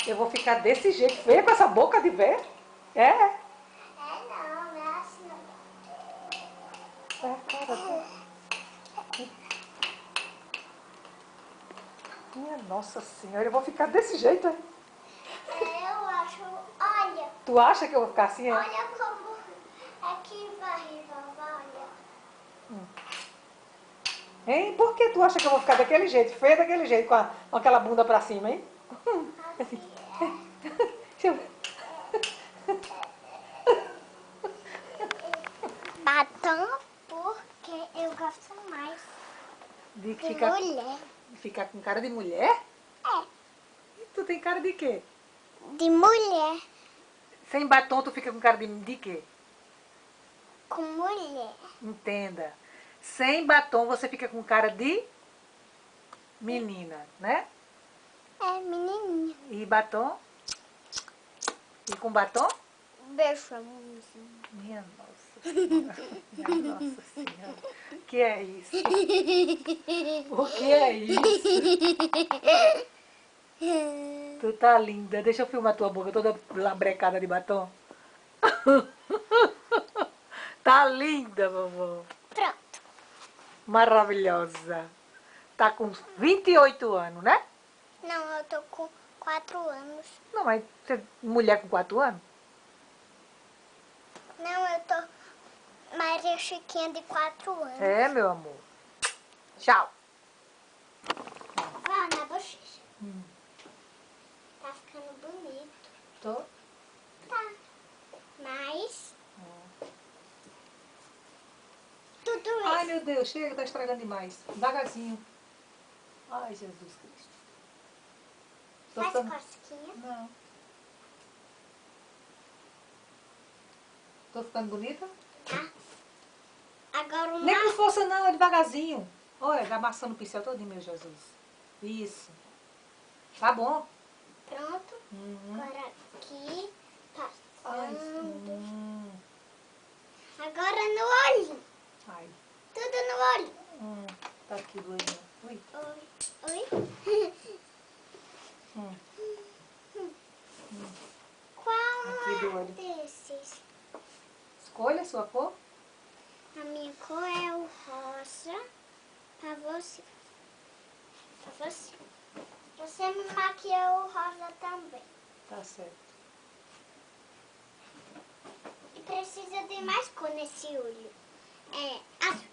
Eu vou ficar desse jeito, feia com essa boca de ver? É. É não, não é assim não. É, cara. Minha Nossa Senhora, eu vou ficar desse jeito, é? Eu acho, olha, Tu acha que eu vou ficar assim, é? olha como é que vai, vovó, olha. Hein? Por que tu acha que eu vou ficar daquele jeito, feia daquele jeito, com aquela bunda pra cima, hein? Assim, Deixa eu ver. batom porque eu gosto mais De de ficar, mulher. ficar com cara de mulher? É, E tu tem cara de quê? de mulher Sem batom tu fica com cara de quê? com mulher. Entenda. Sem batom você fica com cara de menina, né? É, menininha. E batom? E com batom? Beijo, amorzinho. Minha Nossa Senhora. Minha Nossa Senhora. O que é isso? O que é isso? Tu tá linda. Deixa eu filmar tua boca toda lambrecada de batom. Tá linda, vovó. Pronto. Maravilhosa. Tá com 28 anos, né? Não, eu tô com 4 anos. Não, mas você é mulher com 4 anos? Não, eu tô Maria Chiquinha de 4 anos. É, meu amor. Tchau. Vá na bochecha. Tá ficando bonito. Tô. Tá. Mas tudo isso. Ai, meu Deus, chega, tá estragando demais. Devagarzinho. Ai, Jesus Cristo. Tô Faz ficando... cosquinha. Não. Tô ficando bonita? Tá. Agora Nem com uma. força não, é devagarzinho. Olha, amassando o pincel todinho, meu Jesus. Isso. Tá bom? Pronto. Uhum. Agora aqui. Ai, Passando. Agora no olho. ai. Tudo no olho. Tá aqui doendo. Ui. Oi. Oi. Hum. Qual Aqui do é olho. desses? Escolha a sua cor. A minha cor é o rosa. Pra você. Pra você. Você me maquiou o rosa também. Tá certo. E precisa de mais cor nesse olho. É azul.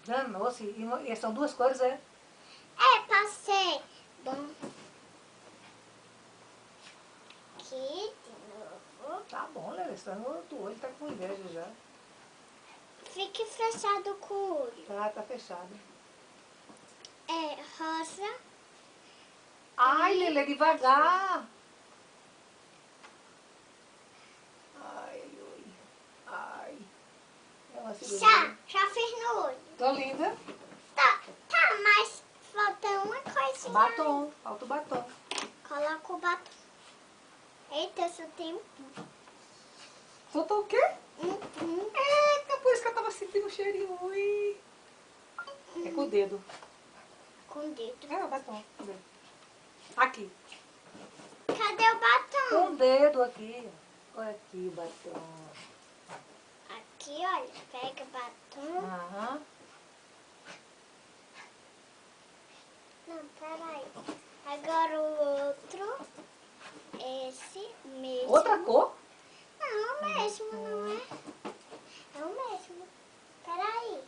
Danou-se. E são duas cores, é? É, passei. Bom. Aqui de novo. Tá bom, Alessandro. O outro olho tá com inveja já. Fique fechado com o olho. Tá fechado. É rosa. Ai, Lelê, devagar. Ai, ui. Ai. É uma cirurgia. Já fiz no olho. Tô linda. Tá, mas falta uma coisinha. Batom. Falta o batom. Coloca o batom. Eita, eu só tenho Faltou o quê? um. Eita, por isso que eu tava sentindo o cheirinho. Ui. É com o dedo. Com o dedo. É, o batom. Com o dedo. Aqui. Cadê o batom? Com o dedo aqui. Olha aqui o batom. Aqui, olha. Pega o batom. Aham. Não, peraí. Agora o outro. Esse mesmo. Outra cor? Não, é o mesmo, não é? É o mesmo. Peraí.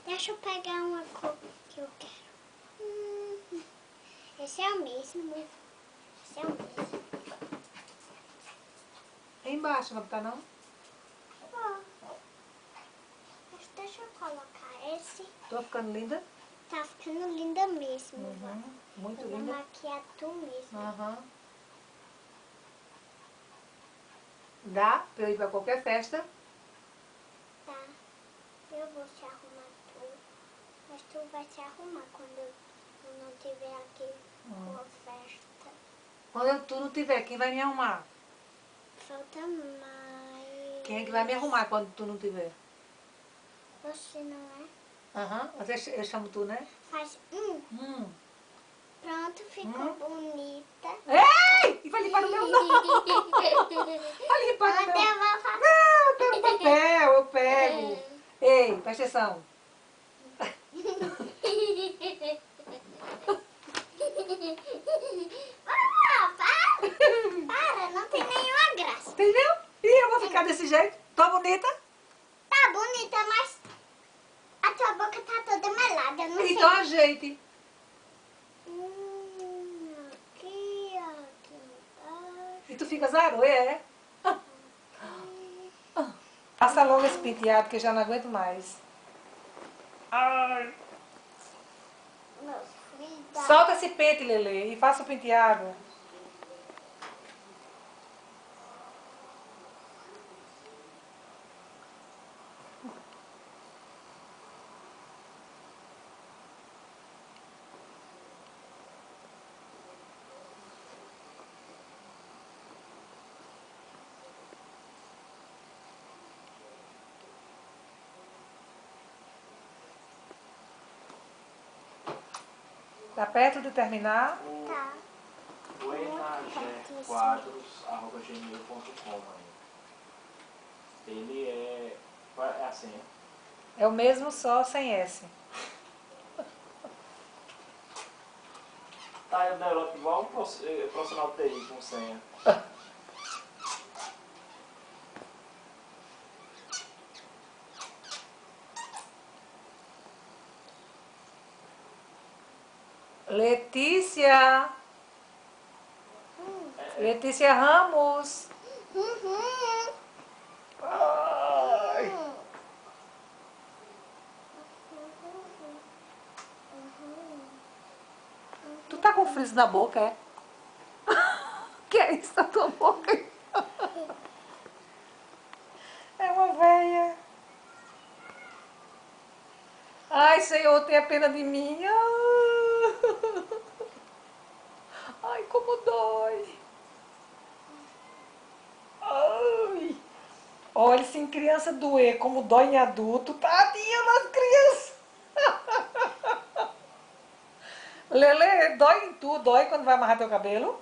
Deixa eu pegar uma cor que eu quero. Esse é o mesmo. Esse é o mesmo. Embaixo, não vai botar não? Ó. Mas deixa eu colocar esse. Tô ficando linda? Tá ficando linda mesmo. Muito Eu vou linda. maquiar tu mesmo. Aham. Dá pra eu ir pra qualquer festa. Tá. Eu vou te arrumar tu. Mas tu vai se arrumar quando eu não estiver aqui com a festa. Quando tu não tiver, quem vai me arrumar? Falta mais. Quem é que vai me arrumar quando tu não tiver? Você não é? Aham, até eu chamo tu, né? Faz Pronto, ficou bonita. Ei! E vai limpar o meu não! Vai limpar o Onde meu... eu vou fazer? Não, eu pego papel, eu pego. Ei, presta atenção. Para, não tem nenhuma graça. Entendeu? E eu vou ficar desse jeito? Tô bonita? Tá bonita, mas a tua boca tá toda melada, eu não sei. Então ajeite. Aqui, aqui embaixo. E tu fica zero, é? Passa logo esse penteado que eu já não aguento mais. Ai. Meus filhos. Solta esse pente, Lelê, e faça o penteado. Tá perto de terminar? Tá. O enagerquadros@gmail.com ainda. Ele é assim, É o mesmo, só sem S. tá aí na Europa igual um profissional de TI com senha. Letícia. Letícia Ramos. Ai. Tu tá com frizz na boca, é? Que é isso na tua boca? É uma véia. Ai, Senhor, tenha pena de mim. Ai, como dói. Ai. Olha, se em criança doer como dói em adulto, tadinha das crianças. Lelê, dói em tu? Dói quando vai amarrar teu cabelo?